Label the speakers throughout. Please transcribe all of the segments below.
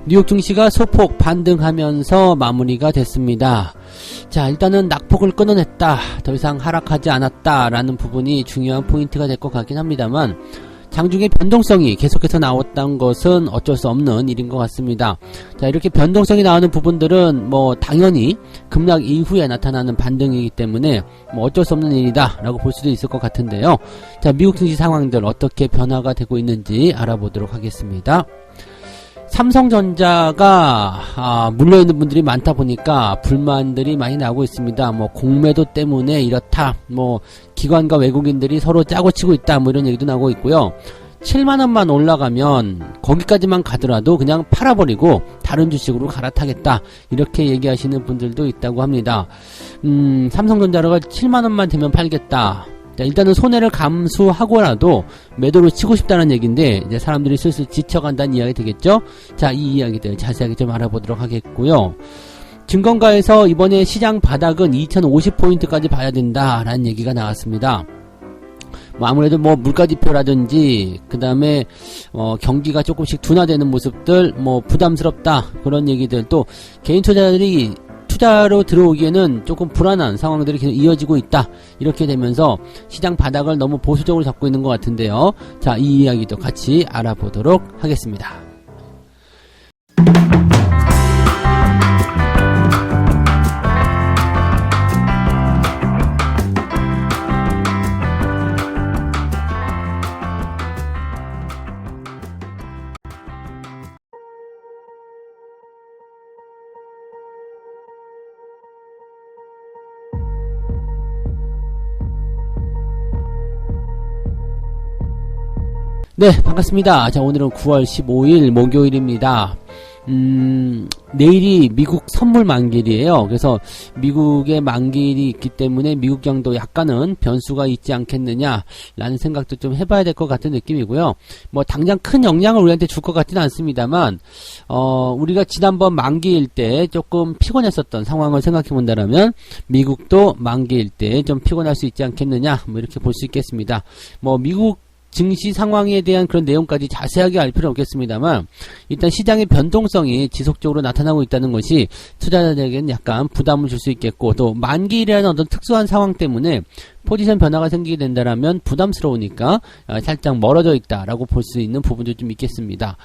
Speaker 1: 뉴욕 증시가 소폭 반등하면서 마무리가 됐습니다. 자, 일단은 낙폭을 끊어냈다, 더 이상 하락하지 않았다 라는 부분이 중요한 포인트가 될 것 같긴 합니다만, 장중의 변동성이 계속해서 나왔던 것은 어쩔 수 없는 일인 것 같습니다. 자, 이렇게 변동성이 나오는 부분들은 뭐 당연히 급락 이후에 나타나는 반등이기 때문에 뭐 어쩔 수 없는 일이다 라고 볼 수도 있을 것 같은데요. 자, 미국 증시 상황들 어떻게 변화가 되고 있는지 알아보도록 하겠습니다. 삼성전자가 물려있는 분들이 많다 보니까 불만들이 많이 나오고 있습니다. 뭐 공매도 때문에 이렇다, 뭐 기관과 외국인들이 서로 짜고 치고 있다, 뭐 이런 얘기도 나오고 있고요. 7만원만 올라가면 거기까지만 가더라도 그냥 팔아버리고 다른 주식으로 갈아타겠다, 이렇게 얘기하시는 분들도 있다고 합니다. 삼성전자가 7만원만 되면 팔겠다. 자, 일단은 손해를 감수하고라도 매도를 치고 싶다는 얘기인데, 이제 사람들이 슬슬 지쳐간다는 이야기 되겠죠? 자, 이 이야기들 자세하게 좀 알아보도록 하겠고요. 증권가에서 이번에 시장 바닥은 2050포인트까지 봐야 된다라는 얘기가 나왔습니다. 뭐 아무래도 뭐 물가지표라든지 그 다음에 경기가 조금씩 둔화되는 모습들, 뭐 부담스럽다, 그런 얘기들, 또 개인 투자자들이 투자로 들어오기에는 조금 불안한 상황들이 계속 이어지고 있다, 이렇게 되면서 시장 바닥을 너무 보수적으로 잡고 있는 것 같은데요. 자, 이 이야기도 같이 알아보도록 하겠습니다. 네, 반갑습니다. 자, 오늘은 9월 15일 목요일입니다. 내일이 미국 선물 만기일이에요. 그래서 미국의 만기일이 있기 때문에 미국경도 약간은 변수가 있지 않겠느냐 라는 생각도 좀 해봐야 될 것 같은 느낌이고요. 뭐 당장 큰 영향을 우리한테 줄 것 같지는 않습니다만, 우리가 지난번 만기일 때 조금 피곤했었던 상황을 생각해 본다면 미국도 만기일 때 좀 피곤할 수 있지 않겠느냐, 뭐 이렇게 볼 수 있겠습니다. 뭐 미국 증시 상황에 대한 그런 내용까지 자세하게 알 필요는 없겠습니다만, 일단 시장의 변동성이 지속적으로 나타나고 있다는 것이 투자자들에게는 약간 부담을 줄 수 있겠고, 또 만기일이라는 어떤 특수한 상황 때문에 포지션 변화가 생기게 된다라면 부담스러우니까 살짝 멀어져 있다라고 볼 수 있는 부분도 좀 있겠습니다.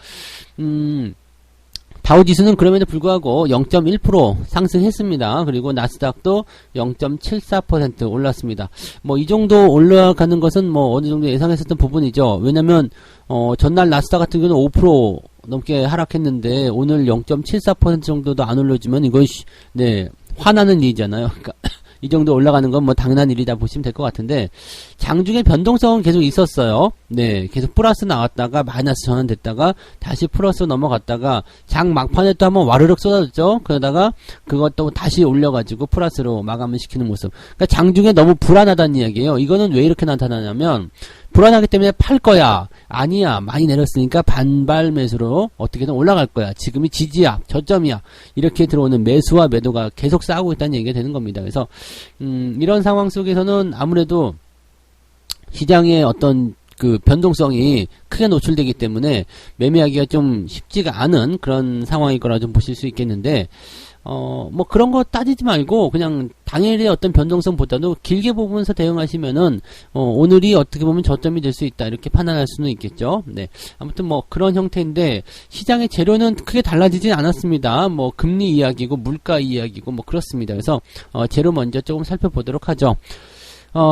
Speaker 1: 다우지수는 그럼에도 불구하고 0.1% 상승했습니다. 그리고 나스닥도 0.74% 올랐습니다. 뭐 이 정도 올라가는 것은 뭐 어느 정도 예상했었던 부분이죠. 왜냐면 전날 나스닥 같은 경우는 5% 넘게 하락했는데 오늘 0.74% 정도도 안 올려주면 이건 네, 화나는 일이잖아요. 그러니까 이 정도 올라가는 건 뭐 당연한 일이다 보시면 될 것 같은데, 장중에 변동성은 계속 있었어요. 네, 계속 플러스 나왔다가 마이너스 전환됐다가 다시 플러스 넘어갔다가 장 막판에 또 한번 와르륵 쏟아졌죠. 그러다가 그것도 다시 올려가지고 플러스로 마감을 시키는 모습. 그러니까 장중에 너무 불안하다는 이야기예요. 이거는 왜 이렇게 나타나냐면, 불안하기 때문에 팔 거야, 아니야, 많이 내렸으니까 반발 매수로 어떻게든 올라갈 거야, 지금이 지지야, 저점이야, 이렇게 들어오는 매수와 매도가 계속 싸우고 있다는 얘기가 되는 겁니다. 그래서 이런 상황 속에서는 아무래도 시장의 어떤 그 변동성이 크게 노출되기 때문에 매매하기가 좀 쉽지가 않은 그런 상황일 거라 좀 보실 수 있겠는데, 뭐 그런 거 따지지 말고 그냥 당일의 어떤 변동성보다도 길게 보면서 대응하시면은 오늘이 어떻게 보면 저점이 될 수 있다, 이렇게 판단할 수는 있겠죠. 네, 아무튼 뭐 그런 형태인데, 시장의 재료는 크게 달라지진 않았습니다. 뭐 금리 이야기고 물가 이야기고 뭐 그렇습니다. 그래서 재료 먼저 조금 살펴보도록 하죠.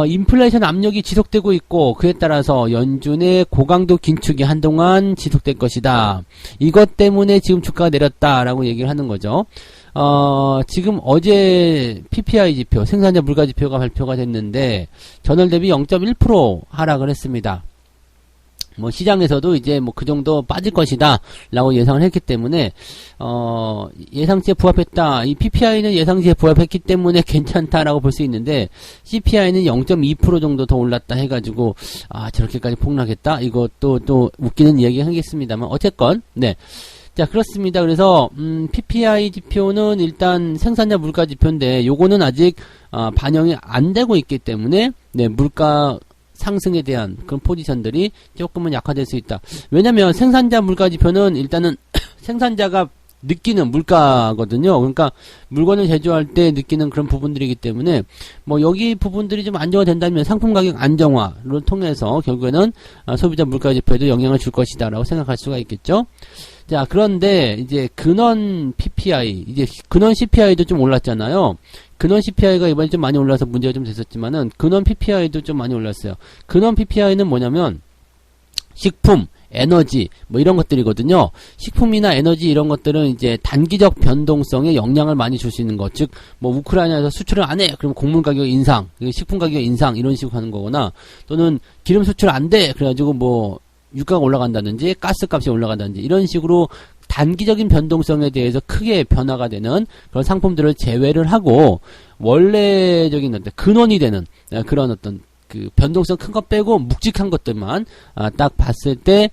Speaker 1: 인플레이션 압력이 지속되고 있고, 그에 따라서 연준의 고강도 긴축이 한동안 지속될 것이다. 이것 때문에 지금 주가가 내렸다라고 얘기를 하는 거죠. 지금 어제 PPI 지표, 생산자 물가 지표가 발표가 됐는데 전월 대비 0.1% 하락을 했습니다. 뭐 시장에서도 이제 뭐 그 정도 빠질 것이다 라고 예상을 했기 때문에 예상치에 부합했다. 이 PPI는 예상치에 부합했기 때문에 괜찮다라고 볼 수 있는데, CPI는 0.2% 정도 더 올랐다 해가지고 저렇게까지 폭락했다, 이것도 또 웃기는 이야기 하겠습니다만, 어쨌건 네, 자, 그렇습니다. 그래서 PPI 지표는 일단 생산자 물가 지표인데, 요거는 아직 반영이 안 되고 있기 때문에 네, 물가 상승에 대한 그런 포지션들이 조금은 약화될 수 있다. 왜냐면 생산자 물가 지표는 일단은 생산자가 느끼는 물가거든요. 그러니까 물건을 제조할 때 느끼는 그런 부분들이기 때문에 뭐 여기 부분들이 좀 안정화 된다면 상품 가격 안정화를 통해서 결국에는 소비자 물가 지표에도 영향을 줄 것이다라고 생각할 수가 있겠죠. 자, 그런데 이제 근원 PPI, 이제 근원 CPI도 좀 올랐잖아요. 근원 CPI가 이번에 좀 많이 올라서 문제가 좀 됐었지만은 근원 PPI도 좀 많이 올랐어요. 근원 PPI는 뭐냐면 식품, 에너지 뭐 이런 것들이거든요. 식품이나 에너지 이런 것들은 이제 단기적 변동성에 영향을 많이 줄 수 있는 것. 즉 뭐 우크라이나에서 수출을 안 해. 그러면 곡물 가격 인상, 식품 가격 인상 이런 식으로 하는 거거나 또는 기름 수출 안 돼. 그래가지고 뭐 유가가 올라간다든지 가스값이 올라간다든지 이런 식으로 단기적인 변동성에 대해서 크게 변화가 되는 그런 상품들을 제외를 하고 원래적인 어떤 근원이 되는 그런 어떤 그 변동성 큰 거 빼고 묵직한 것들만 딱 봤을 때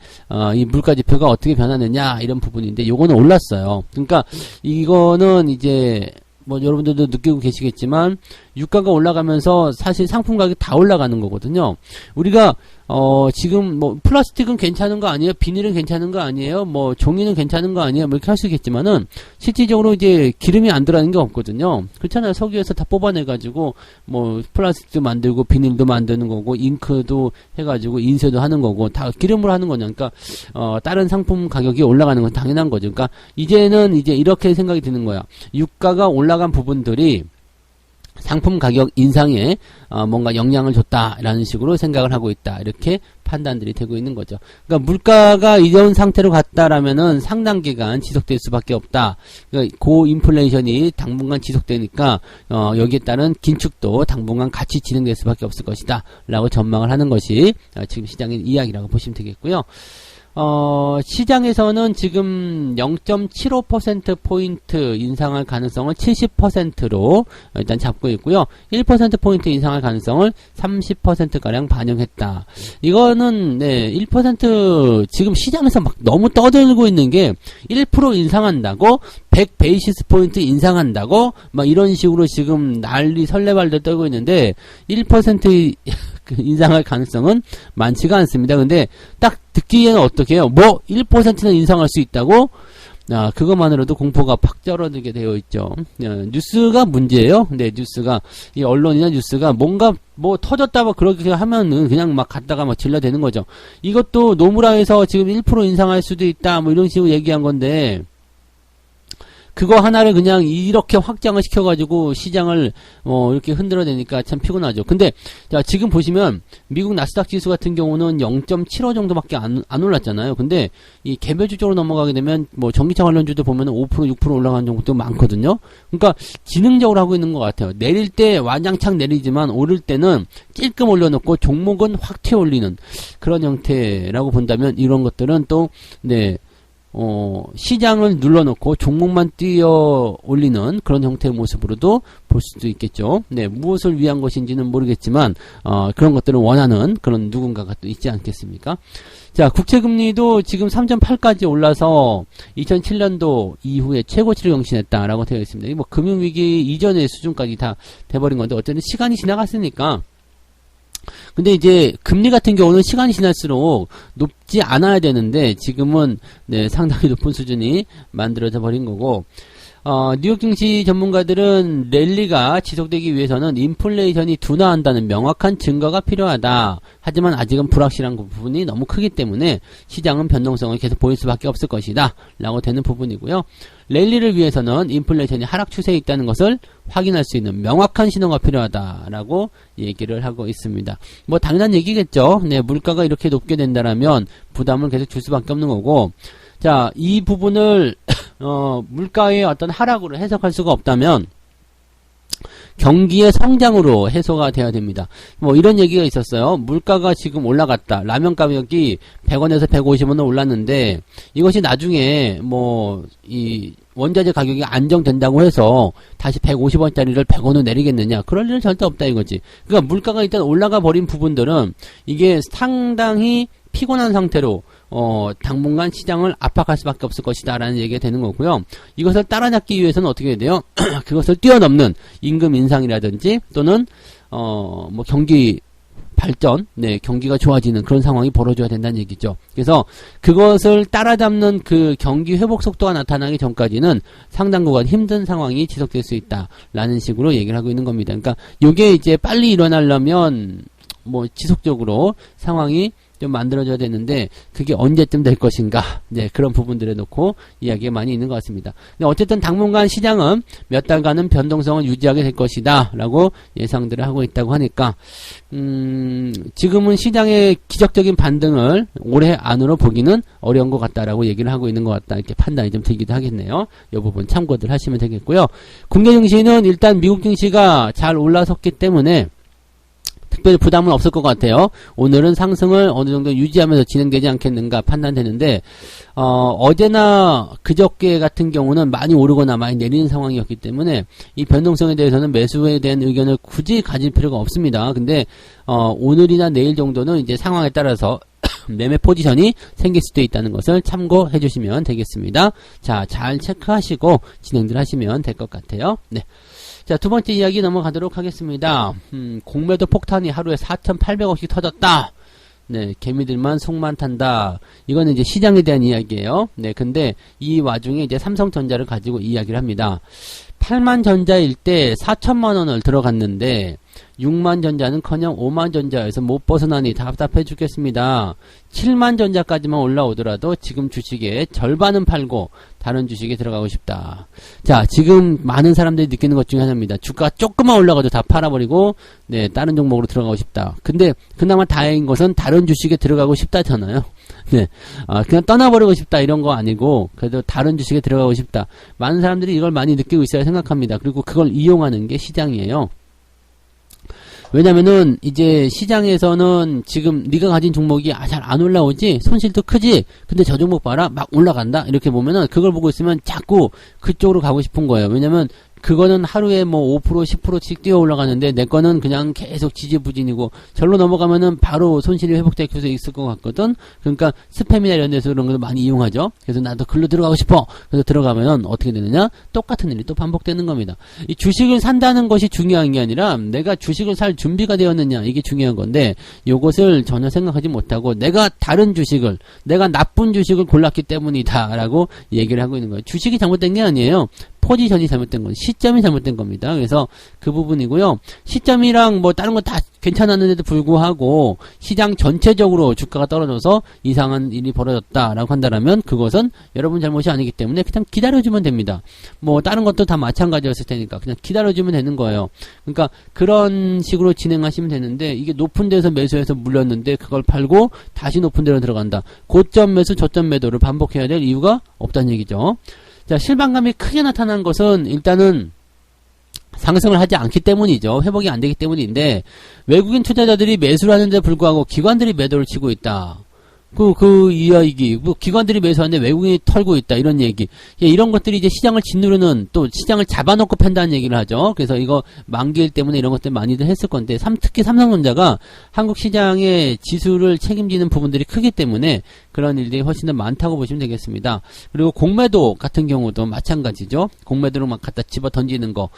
Speaker 1: 이 물가 지표가 어떻게 변하느냐 이런 부분인데 요거는 올랐어요. 그러니까 이거는 이제 뭐 여러분들도 느끼고 계시겠지만 유가가 올라가면서 사실 상품 가격이 다 올라가는 거거든요. 우리가 지금 뭐 플라스틱은 괜찮은 거 아니에요? 비닐은 괜찮은 거 아니에요? 뭐 종이는 괜찮은 거 아니에요? 뭐 이렇게 할 수 있겠지만은 실질적으로 이제 기름이 안 들어가는 게 없거든요. 그렇잖아요. 석유에서 다 뽑아내가지고 뭐 플라스틱도 만들고 비닐도 만드는 거고 잉크도 해가지고 인쇄도 하는 거고 다 기름으로 하는 거냐. 그러니까 다른 상품 가격이 올라가는 건 당연한 거죠. 그러니까 이제는 이제 이렇게 생각이 드는 거야. 유가가 올라간 부분들이 상품 가격 인상에 뭔가 영향을 줬다라는 식으로 생각을 하고 있다. 이렇게 판단들이 되고 있는 거죠. 그러니까 물가가 이런 상태로 갔다라면은 상당 기간 지속될 수밖에 없다. 그러니까 고인플레이션이 당분간 지속되니까 여기에 따른 긴축도 당분간 같이 진행될 수밖에 없을 것이다. 라고 전망을 하는 것이 지금 시장의 이야기라고 보시면 되겠고요. 시장에서는 지금 0.75%포인트 인상할 가능성을 70%로 일단 잡고 있고요. 1%포인트 인상할 가능성을 30%가량 반영했다. 이거는, 1% 지금 시장에서 막 너무 떠들고 있는 게 1% 인상한다고 100 베이시스 포인트 인상한다고 막 이런 식으로 지금 난리 설레발들 떨고 있는데 1% 인상할 가능성은 많지가 않습니다. 근데 딱 듣기에는 어떻게 해요? 뭐 1%는 인상할 수 있다고? 그것만으로도 공포가 팍 쩔어들게 되어 있죠. 뉴스가 문제예요. 근데 뉴스가 이 언론이나 뉴스가 뭔가 뭐 터졌다고 그렇게 하면은 그냥 막 갖다가 막 질러대는 거죠. 이것도 노무라에서 지금 1% 인상할 수도 있다 뭐 이런 식으로 얘기한 건데 그거 하나를 그냥 이렇게 확장을 시켜가지고 시장을 이렇게 흔들어내니까 참 피곤하죠. 근데 자 지금 보시면 미국 나스닥 지수 같은 경우는 0.75 정도밖에 안 올랐잖아요. 근데 이 개별주 쪽으로 넘어가게 되면 뭐 전기차 관련주도 보면 5% 6% 올라가는 정도도 많거든요. 그러니까 지능적으로 하고 있는 것 같아요. 내릴 때 완장창 내리지만 오를 때는 찔끔 올려놓고 종목은 확 튀어 올리는 그런 형태라고 본다면 이런 것들은 또 시장을 눌러놓고 종목만 뛰어 올리는 그런 형태의 모습으로도 볼 수도 있겠죠. 무엇을 위한 것인지는 모르겠지만, 그런 것들을 원하는 그런 누군가가 또 있지 않겠습니까? 자, 국채금리도 지금 3.8까지 올라서 2007년도 이후에 최고치를 경신했다라고 되어 있습니다. 이 뭐 금융위기 이전의 수준까지 다 돼버린 건데, 어쨌든 시간이 지나갔으니까, 근데 이제 금리 같은 경우는 시간이 지날수록 높지 않아야 되는데 지금은 상당히 높은 수준이 만들어져 버린 거고 뉴욕 증시 전문가들은 랠리가 지속되기 위해서는 인플레이션이 둔화한다는 명확한 증거가 필요하다. 하지만 아직은 불확실한 부분이 너무 크기 때문에 시장은 변동성을 계속 보일 수밖에 없을 것이다. 라고 되는 부분이고요. 랠리를 위해서는 인플레이션이 하락 추세에 있다는 것을 확인할 수 있는 명확한 신호가 필요하다라고 얘기를 하고 있습니다. 뭐 당연한 얘기겠죠. 물가가 이렇게 높게 된다라면 부담을 계속 줄 수밖에 없는 거고 자, 이 부분을 물가의 어떤 하락으로 해석할 수가 없다면 경기의 성장으로 해소가 돼야 됩니다. 뭐 이런 얘기가 있었어요. 물가가 지금 올라갔다. 라면 가격이 100원에서 150원은 올랐는데 이것이 나중에 뭐 이 원자재 가격이 안정된다고 해서 다시 150원짜리를 100원으로 내리겠느냐. 그럴 일은 절대 없다 이거지. 그러니까 물가가 일단 올라가 버린 부분들은 이게 상당히 피곤한 상태로 당분간 시장을 압박할 수밖에 없을 것이다 라는 얘기가 되는 거고요. 이것을 따라잡기 위해서는 어떻게 해야 돼요? 그것을 뛰어넘는 임금 인상이라든지 또는 뭐 경기 발전, 네, 경기가 좋아지는 그런 상황이 벌어져야 된다는 얘기죠. 그래서 그것을 따라잡는 그 경기 회복 속도가 나타나기 전까지는 상당 구간 힘든 상황이 지속될 수 있다라는 식으로 얘기를 하고 있는 겁니다. 그러니까 요게 이제 빨리 일어나려면 뭐 지속적으로 상황이 좀 만들어져야 되는데 그게 언제쯤 될 것인가, 네, 그런 부분들에 놓고 이야기가 많이 있는 것 같습니다. 근데 어쨌든 당분간 시장은 몇 달간은 변동성을 유지하게 될 것이다 라고 예상들을 하고 있다고 하니까 지금은 시장의 기적적인 반등을 올해 안으로 보기는 어려운 것 같다라고 얘기를 하고 있는 것 같다, 이렇게 판단이 좀 들기도 하겠네요. 이 부분 참고들 하시면 되겠고요. 국내 증시는 일단 미국 증시가 잘 올라섰기 때문에 특별히 부담은 없을 것 같아요. 오늘은 상승을 어느 정도 유지하면서 진행되지 않겠는가 판단되는데, 어제나 그저께 같은 경우는 많이 오르거나 많이 내리는 상황이었기 때문에 이 변동성에 대해서는 매수에 대한 의견을 굳이 가질 필요가 없습니다. 근데, 오늘이나 내일 정도는 이제 상황에 따라서 매매 포지션이 생길 수도 있다는 것을 참고해 주시면 되겠습니다. 자, 잘 체크하시고 진행들 하시면 될 것 같아요. 네. 자, 두 번째 이야기 넘어가도록 하겠습니다. 공매도 폭탄이 하루에 4,800억씩 터졌다. 네, 개미들만 속만 탄다. 이거는 이제 시장에 대한 이야기예요. 네, 근데 이 와중에 이제 삼성전자를 가지고 이야기를 합니다. 8만 전자일 때 4천만 원을 들어갔는데 6만 전자는커녕 5만 전자에서 못 벗어나니 답답해 죽겠습니다. 7만 전자까지만 올라오더라도 지금 주식의 절반은 팔고 다른 주식에 들어가고 싶다. 자, 지금 많은 사람들이 느끼는 것 중에 하나입니다. 주가가 조금만 올라가도 다 팔아버리고, 네, 다른 종목으로 들어가고 싶다. 근데 그나마 다행인 것은 다른 주식에 들어가고 싶다잖아요. 네, 그냥 떠나버리고 싶다 이런 거 아니고 그래도 다른 주식에 들어가고 싶다. 많은 사람들이 이걸 많이 느끼고 있어야 생각합니다. 그리고 그걸 이용하는 게 시장이에요. 왜냐면은 이제 시장에서는 지금 네가 가진 종목이 잘 안 올라오지, 손실도 크지, 근데 저 종목 봐라 막 올라간다 이렇게 보면은 그걸 보고 있으면 자꾸 그쪽으로 가고 싶은 거예요. 왜냐면 그거는 하루에 뭐 5% 10%씩 뛰어 올라가는데 내 거는 그냥 계속 지지부진이고 절로 넘어가면은 바로 손실이 회복될 수 있을 것 같거든. 그러니까 스팸이나 이런 데서 그런 걸 많이 이용하죠. 그래서 나도 글로 들어가고 싶어. 그래서 들어가면은 어떻게 되느냐? 똑같은 일이 또 반복되는 겁니다. 이 주식을 산다는 것이 중요한 게 아니라 내가 주식을 살 준비가 되었느냐, 이게 중요한 건데 요것을 전혀 생각하지 못하고 내가 다른 주식을, 내가 나쁜 주식을 골랐기 때문이다 라고 얘기를 하고 있는 거예요. 주식이 잘못된 게 아니에요. 포지션이 잘못된 건, 시점이 잘못된 겁니다. 그래서 그 부분이고요. 시점이랑 뭐 다른 거 다 괜찮았는데도 불구하고 시장 전체적으로 주가가 떨어져서 이상한 일이 벌어졌다라고 한다면 그것은 여러분 잘못이 아니기 때문에 그냥 기다려주면 됩니다. 뭐 다른 것도 다 마찬가지였을 테니까 그냥 기다려주면 되는 거예요. 그러니까 그런 식으로 진행하시면 되는데, 이게 높은 데서 매수해서 물렸는데 그걸 팔고 다시 높은 데로 들어간다. 고점 매수 저점 매도를 반복해야 될 이유가 없다는 얘기죠. 자, 실망감이 크게 나타난 것은 일단은 상승을 하지 않기 때문이죠. 회복이 안 되기 때문인데, 외국인 투자자들이 매수를 하는데 불구하고 기관들이 매도를 치고 있다. 이야기, 기관들이 매수하는데 외국인이 털고 있다, 이런 얘기. 이런 것들이 이제 시장을 짓누르는, 또 시장을 잡아놓고 팬다는 얘기를 하죠. 그래서 이거 만기일 때문에 이런 것들 많이들 했을 건데, 특히 삼성전자가 한국 시장의 지수를 책임지는 부분들이 크기 때문에 그런 일들이 훨씬 더 많다고 보시면 되겠습니다. 그리고 공매도 같은 경우도 마찬가지죠. 공매도로 막 갖다 집어 던지는 거.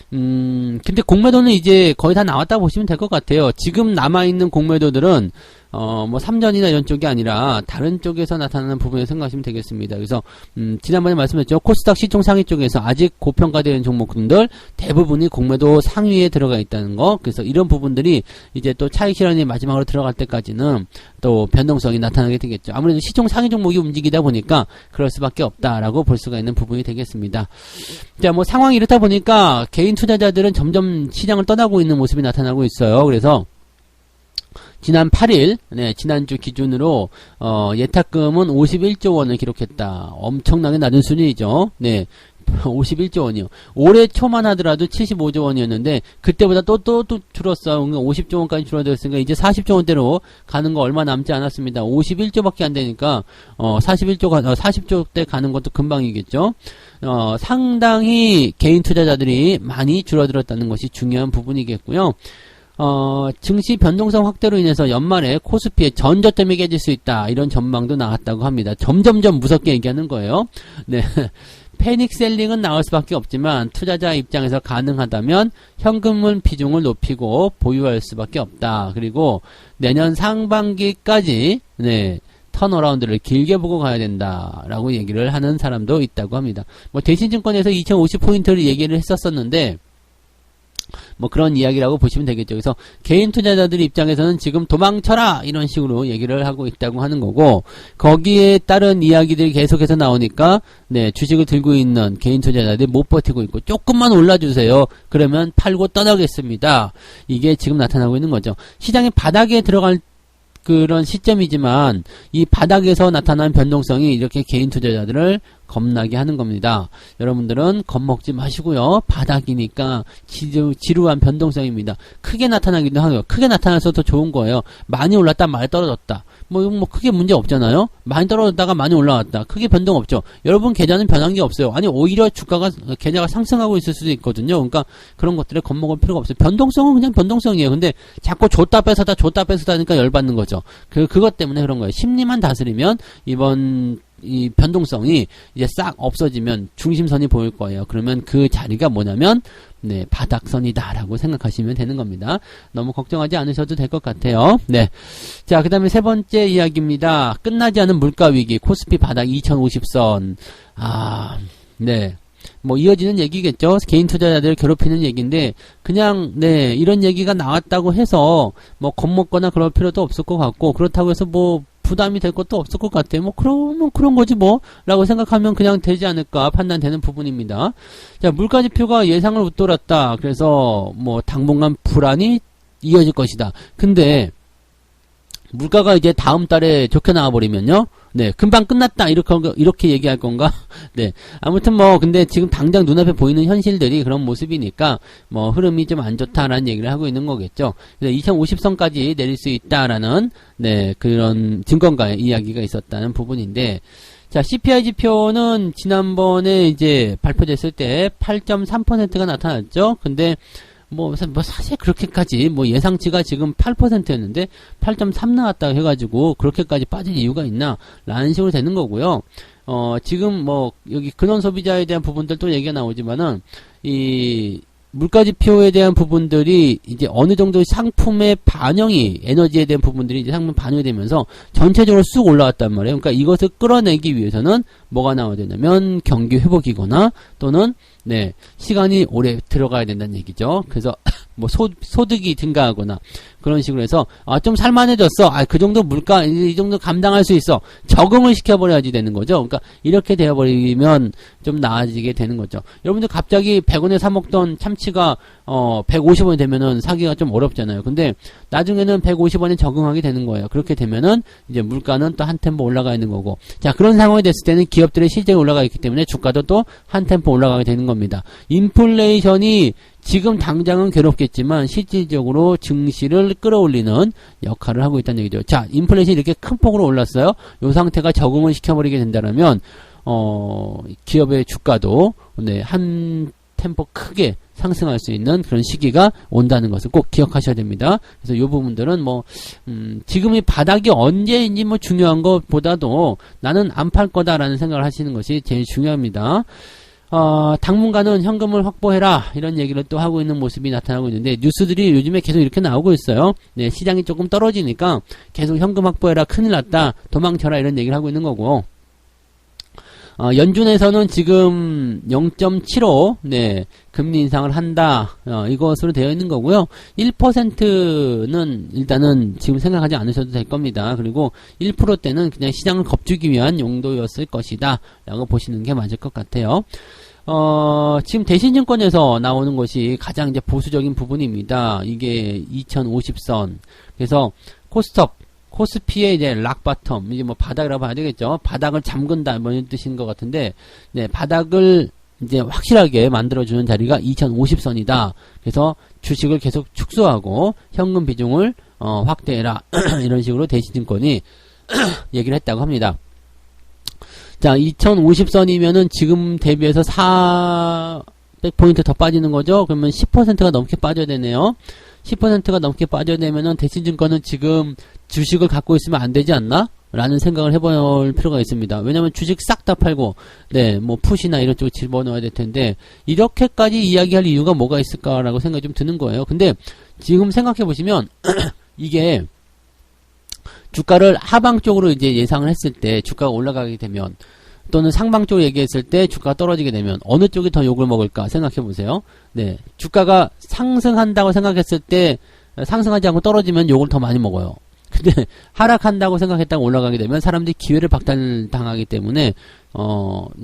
Speaker 1: 근데 공매도는 이제 거의 다 나왔다고 보시면 될 것 같아요. 지금 남아있는 공매도들은 뭐 3전이나 이런 쪽이 아니라 다른 쪽에서 나타나는 부분을 생각하시면 되겠습니다. 그래서 지난번에 말씀드렸죠. 코스닥 시총 상위 쪽에서 아직 고평가되는 종목들 대부분이 공매도 상위에 들어가 있다는 거. 그래서 이런 부분들이 이제 또 차익 실현이 마지막으로 들어갈 때까지는 또 변동성이 나타나게 되겠죠. 아무래도 시총 상위 종목이 움직이다 보니까 그럴 수밖에 없다라고 볼 수가 있는 부분이 되겠습니다. 자, 뭐 상황이 이렇다 보니까 개인 투자자들은 점점 시장을 떠나고 있는 모습이 나타나고 있어요. 그래서 지난 8일, 네, 지난주 기준으로, 예탁금은 51조 원을 기록했다. 엄청나게 낮은 수준이죠. 네. 51조 원이요. 올해 초만 하더라도 75조 원이었는데, 그때보다 또 줄었어요. 50조 원까지 줄어들었으니까, 이제 40조 원대로 가는 거 얼마 남지 않았습니다. 51조밖에 안 되니까, 40조 대 가는 것도 금방이겠죠. 상당히 개인 투자자들이 많이 줄어들었다는 것이 중요한 부분이겠고요. 증시 변동성 확대로 인해서 연말에 코스피의 전저점이 깨질 수 있다. 이런 전망도 나왔다고 합니다. 점점점 무섭게 얘기하는 거예요. 네. 패닉 셀링은 나올 수밖에 없지만 투자자 입장에서 가능하다면 현금은 비중을 높이고 보유할 수밖에 없다. 그리고 내년 상반기까지 네, 턴어라운드를 길게 보고 가야 된다라고 얘기를 하는 사람도 있다고 합니다. 뭐 대신증권에서 2050포인트를 얘기를 했었었는데 뭐 그런 이야기라고 보시면 되겠죠. 그래서 개인 투자자들 입장에서는 지금 도망쳐라 이런 식으로 얘기를 하고 있다고 하는 거고, 거기에 따른 이야기들이 계속해서 나오니까 네, 주식을 들고 있는 개인 투자자들이 못 버티고 있고, 조금만 올라주세요. 그러면 팔고 떠나겠습니다. 이게 지금 나타나고 있는 거죠. 시장의 바닥에 들어갈 그런 시점이지만 이 바닥에서 나타난 변동성이 이렇게 개인 투자자들을 겁나게 하는 겁니다. 여러분들은 겁먹지 마시고요. 바닥이니까 지루한 변동성입니다. 크게 나타나기도 하고요. 크게 나타나서 더 좋은 거예요. 많이 올랐다 많이 떨어졌다. 뭐 크게 문제 없잖아요. 많이 떨어졌다가 많이 올라왔다. 크게 변동 없죠. 여러분 계좌는 변한 게 없어요. 아니 오히려 주가가 계좌가 상승하고 있을 수도 있거든요. 그러니까 그런 것들에 겁먹을 필요가 없어요. 변동성은 그냥 변동성이에요. 근데 자꾸 줬다 뺏었다 하니까 열받는 거죠. 그것 때문에 그런 거예요. 심리만 다스리면 이번 이 변동성이 이제 싹 없어지면 중심선이 보일 거예요. 그러면 그 자리가 뭐냐면 네, 바닥선이다라고 생각하시면 되는 겁니다. 너무 걱정하지 않으셔도 될 것 같아요. 네. 자, 그 다음에 세 번째 이야기입니다. 끝나지 않은 물가위기, 코스피 바닥 2050선. 네. 뭐 이어지는 얘기겠죠. 개인 투자자들을 괴롭히는 얘기인데 그냥 네, 이런 얘기가 나왔다고 해서 뭐 겁먹거나 그럴 필요도 없을 것 같고, 그렇다고 해서 뭐 부담이 될 것도 없을 것 같아요. 뭐 그러면 그런 거지 뭐 라고 생각하면 그냥 되지 않을까 판단되는 부분입니다. 자, 물가지표가 예상을 웃돌았다. 그래서 뭐 당분간 불안이 이어질 것이다. 근데 물가가 이제 다음 달에 좋게 나와버리면요, 네, 금방 끝났다 이렇게 얘기할 건가? 네, 아무튼 뭐 근데 지금 당장 눈앞에 보이는 현실들이 그런 모습이니까 뭐 흐름이 좀 안 좋다라는 얘기를 하고 있는 거겠죠. 그래서 2050선까지 내릴 수 있다라는 네, 그런 증권가의 이야기가 있었다는 부분인데, 자, CPI 지표는 지난번에 이제 발표됐을 때 8.3%가 나타났죠. 근데 뭐 사실 그렇게까지 뭐 예상치가 지금 8%였는데 8.3 나왔다고 해가지고 그렇게까지 빠질 이유가 있나 라는 식으로 되는 거고요. 지금 뭐 여기 근원 소비자에 대한 부분들도 얘기가 나오지만은 이 물가지표에 대한 부분들이 이제 어느 정도 상품의 반영이, 에너지에 대한 부분들이 이제 상품 반영이 되면서 전체적으로 쑥 올라왔단 말이에요. 그러니까 이것을 끌어내기 위해서는 뭐가 나와야 되냐면 경기 회복이거나 또는 네, 시간이 오래 들어가야 된다는 얘기죠. 그래서 뭐 소득이 증가하거나 그런 식으로 해서 좀 살만해졌어. 그 정도 물가 이 정도 감당할 수 있어. 적응을 시켜버려야지 되는 거죠. 그러니까 이렇게 되어버리면 좀 나아지게 되는 거죠. 여러분들 갑자기 100원에 사 먹던 참치가 150원이 되면은 사기가 좀 어렵잖아요. 근데 나중에는 150원에 적응하게 되는 거예요. 그렇게 되면은 이제 물가는 또 한 템포 올라가 있는 거고, 자, 그런 상황이 됐을 때는 기업들의 실적이 올라가 있기 때문에 주가도 또 한 템포 올라가게 되는 겁니다. 인플레이션이 지금 당장은 괴롭겠지만 실질적으로 증시를 끌어올리는 역할을 하고 있다는 얘기죠. 자, 인플레이션이 이렇게 큰 폭으로 올랐어요. 이 상태가 적응을 시켜버리게 된다면 기업의 주가도 네, 한 템포 크게 상승할 수 있는 그런 시기가 온다는 것을 꼭 기억하셔야 됩니다. 그래서 이 부분들은 뭐 지금이 바닥이 언제인지 뭐 중요한 것보다도 나는 안 팔 거다라는 생각을 하시는 것이 제일 중요합니다. 당분간은 현금을 확보해라 이런 얘기를 또 하고 있는 모습이 나타나고 있는데, 뉴스들이 요즘에 계속 이렇게 나오고 있어요. 네, 시장이 조금 떨어지니까 계속 현금 확보해라, 큰일 났다, 도망쳐라 이런 얘기를 하고 있는 거고, 연준에서는 지금 0.75 네, 금리 인상을 한다 이것으로 되어 있는 거고요. 1%는 일단은 지금 생각하지 않으셔도 될 겁니다. 그리고 1%대는 그냥 시장을 겁주기 위한 용도였을 것이다 라고 보시는 게 맞을 것 같아요. 지금 대신증권에서 나오는 것이 가장 이제 보수적인 부분입니다. 이게 2050선. 그래서 코스피의 이제 락바텀, 이제 뭐 바닥이라고 봐야 되겠죠. 바닥을 잠근다, 뭐 이런 뜻인 것 같은데, 네, 바닥을 이제 확실하게 만들어주는 자리가 2050선이다. 그래서 주식을 계속 축소하고 현금 비중을 확대해라. 이런 식으로 대신증권이 얘기를 했다고 합니다. 자, 2050선이면은 지금 대비해서 400포인트 더 빠지는 거죠. 그러면 10%가 넘게 빠져야 되네요. 10%가 넘게 빠져야 되면은 대신증권은 지금 주식을 갖고 있으면 안 되지 않나? 라는 생각을 해볼 필요가 있습니다. 왜냐면 주식 싹 다 팔고, 네, 뭐 풋이나 이런 쪽에 집어넣어야 될 텐데, 이렇게까지 이야기할 이유가 뭐가 있을까라고 생각이 좀 드는 거예요. 근데 지금 생각해 보시면, 이게 주가를 하방 쪽으로 이제 예상을 했을 때, 주가가 올라가게 되면, 또는 상방 쪽으로 얘기했을 때 주가가 떨어지게 되면 어느 쪽이 더 욕을 먹을까 생각해 보세요. 네, 주가가 상승한다고 생각했을 때 상승하지 않고 떨어지면 욕을 더 많이 먹어요. 근데 하락한다고 생각했다가 올라가게 되면 사람들이 기회를 박탈당하기 때문에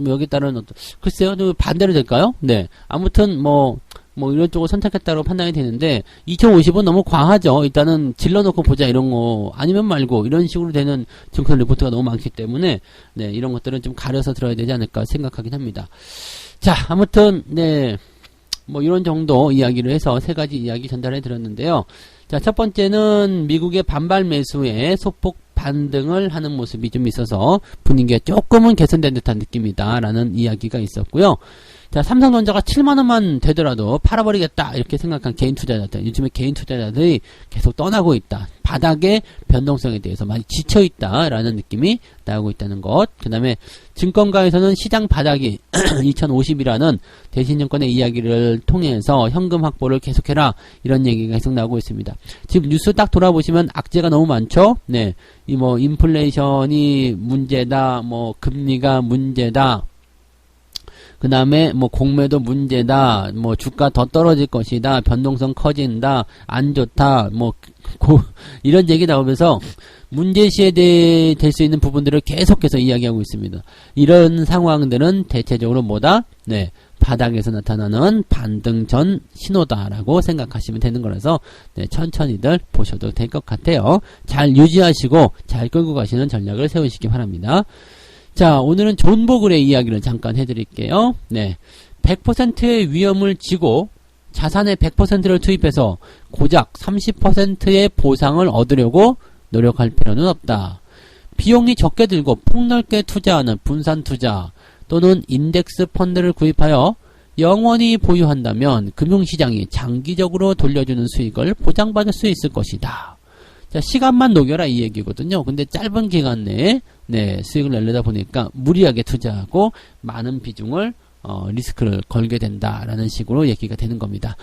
Speaker 1: 여기 따른 글쎄요, 반대로 될까요? 네, 아무튼 뭐 이런 쪽을 선택했다고 판단이 되는데 2050은 너무 과하죠. 일단은 질러놓고 보자 이런 거 아니면 말고 이런 식으로 되는 증권 리포트가 너무 많기 때문에 네, 이런 것들은 좀 가려서 들어야 되지 않을까 생각하긴 합니다. 자, 아무튼 네, 뭐 이런 정도 이야기를 해서 세 가지 이야기 전달해 드렸는데요. 자, 첫 번째는 미국의 반발 매수에 소폭 반등을 하는 모습이 좀 있어서 분위기가 조금은 개선된 듯한 느낌이다 라는 이야기가 있었고요. 자, 삼성전자가 7만원만 되더라도 팔아버리겠다 이렇게 생각한 개인 투자자들, 요즘에 개인 투자자들이 계속 떠나고 있다. 바닥의 변동성에 대해서 많이 지쳐있다 라는 느낌이 나오고 있다는 것. 그 다음에 증권가에서는 시장 바닥이 2050이라는 대신증권의 이야기를 통해서 현금 확보를 계속해라 이런 얘기가 계속 나오고 있습니다. 지금 뉴스 딱 돌아보시면 악재가 너무 많죠. 네, 이 뭐 인플레이션이 문제다, 뭐 금리가 문제다, 그 다음에 뭐 공매도 문제다, 뭐 주가 더 떨어질 것이다, 변동성 커진다, 안 좋다, 뭐 이런 얘기 나오면서 문제시에 될 수 있는 부분들을 계속해서 이야기하고 있습니다. 이런 상황들은 대체적으로 뭐다? 네, 바닥에서 나타나는 반등 전 신호다라고 생각하시면 되는 거라서 네, 천천히들 보셔도 될 것 같아요. 잘 유지하시고 잘 끌고 가시는 전략을 세우시기 바랍니다. 자, 오늘은 존버글의 이야기를 잠깐 해드릴게요. 네, 100%의 위험을 지고 자산의 100%를 투입해서 고작 30%의 보상을 얻으려고 노력할 필요는 없다. 비용이 적게 들고 폭넓게 투자하는 분산 투자 또는 인덱스 펀드를 구입하여 영원히 보유한다면 금융시장이 장기적으로 돌려주는 수익을 보장받을 수 있을 것이다. 자, 시간만 녹여라 이 얘기거든요. 근데 짧은 기간 내에 네, 수익을 내려다 보니까 무리하게 투자하고 많은 비중을 리스크를 걸게 된다라는 식으로 얘기가 되는 겁니다.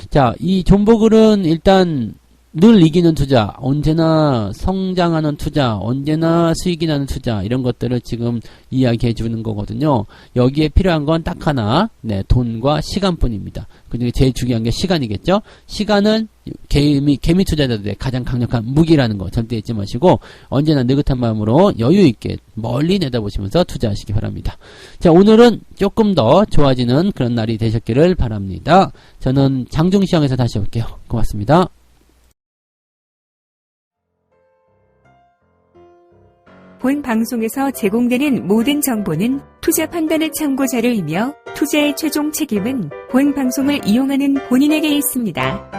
Speaker 1: 자, 이 존버글은 일단 늘 이기는 투자, 언제나 성장하는 투자, 언제나 수익이 나는 투자 이런 것들을 지금 이야기해 주는 거거든요. 여기에 필요한 건 딱 하나, 네, 돈과 시간뿐입니다. 그중에 제일 중요한 게 시간이겠죠. 시간은 개미 투자자들의 가장 강력한 무기라는 거 절대 잊지 마시고 언제나 느긋한 마음으로 여유 있게 멀리 내다보시면서 투자하시기 바랍니다. 자, 오늘은 조금 더 좋아지는 그런 날이 되셨기를 바랍니다. 저는 장중시장에서 다시 올게요. 고맙습니다.
Speaker 2: 본 방송에서 제공되는 모든 정보는 투자 판단의 참고 자료이며 투자의 최종 책임은 본 방송을 이용하는 본인에게 있습니다.